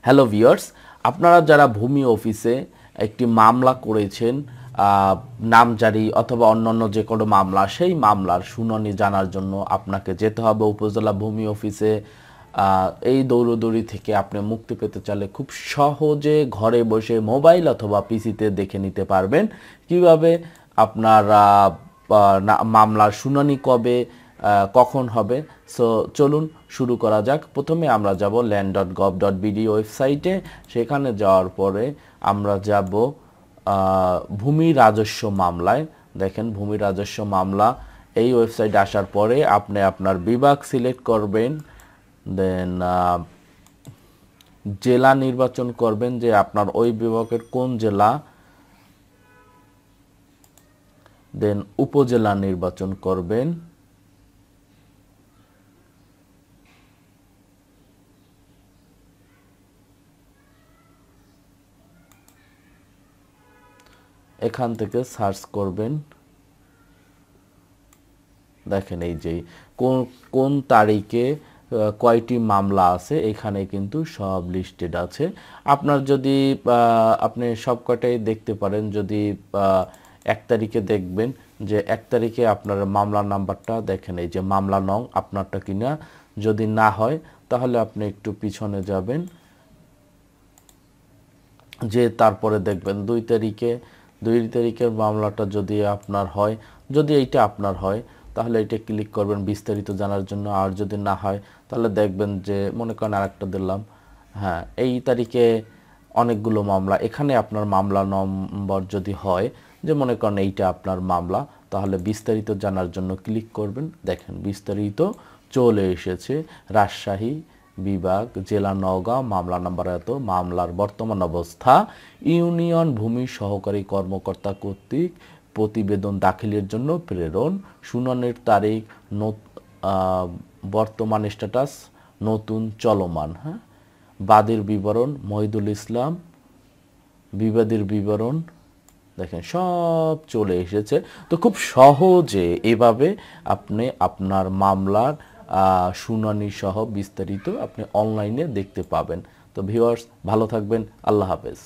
Hello viewers, আপনারা যারা ভূমি অফিসে একটি মামলা করেছেন, নামজারি অথবা অন্যান্য যে কোনো মামলা, সেই মামলার শুনানি জানার জন্য আপনাকে যেতে হবে উপজেলা ভূমি অফিসে। এই দৌড়দৌড়ি থেকে আপনি মুক্তি পেতে চাইলে খুব সহজে ঘরে বসে মোবাইল অথবা পিসিতে দেখে নিতে পারবেন কিভাবে আপনার মামলার শুনানি কবে কখন হবে। সো চলুন শুরু করা যাক। প্রথমে আমরা যাব land.gov.bd ওয়েবসাইটে। সেখানে যাওয়ার পরে আমরা যাব ভূমি রাজস্ব মামলায়। দেখেন ভূমি রাজস্ব মামলা, এই ওয়েবসাইটে আসার পরে আপনি আপনার বিভাগ সিলেক্ট করবেন, দেন জেলা নির্বাচন করবেন যে আপনার ওই বিভাগের কোন জেলা, দেন উপজেলা নির্বাচন করবেন, এখান থেকে সার্চ করবেন। দেখেন এই যে কোন তারিখে কয়টি মামলা আছে এখানে কিন্তু সব লিস্টেড আছে। আপনার যদি আপনি সবকটাই দেখতে পারেন, যদি 1 তারিখে দেখবেন যে 1 তারিখে আপনার মামলা নাম্বারটা দেখেন, এই যে মামলা নং আপনারটা কিনা। যদি না হয় তাহলে আপনি একটু পিছনে যাবেন, যে তারপরে দেখবেন 2 তারিখের মামলাটা যদি আপনার হয়, যদি এইটা আপনার হয় তাহলে এটা ক্লিক করবেন বিস্তারিত জানার জন্য। আর যদি না হয় তাহলে দেখবেন যে মনে করেন আরেকটা দিলাম, হ্যাঁ এই তারিখে অনেকগুলো মামলা, এখানে আপনার মামলা নম্বর যদি হয় যে মনে করেন এইটা আপনার মামলা, তাহলে বিস্তারিত জানার জন্য ক্লিক করবেন। দেখেন বিস্তারিত চলে এসেছে। রাজশাহী বিভাগ, জেলা নওগাঁ, মামলা নাম্বার এত, মামলার বর্তমান অবস্থা, ইউনিয়ন ভূমি সহকারী কর্মকর্তা কর্তৃক প্রতিবেদন দাখিলের জন্য প্রেরণ, শুনানির তারিখ, বর্তমান স্ট্যাটাস, নতুন চলমান, হ্যাঁ, বাদীর বিবরণ মহিদুল ইসলাম, বিবাদীর বিবরণ, দেখেন সব চলে এসেছে। তো খুব সহজে এভাবে আপনি আপনার মামলার শুনানি সহ বিস্তারিত আপনি অনলাইনে দেখতে পাবেন। তো ভিউয়ার্স ভালো থাকবেন, আল্লাহ হাফেজ।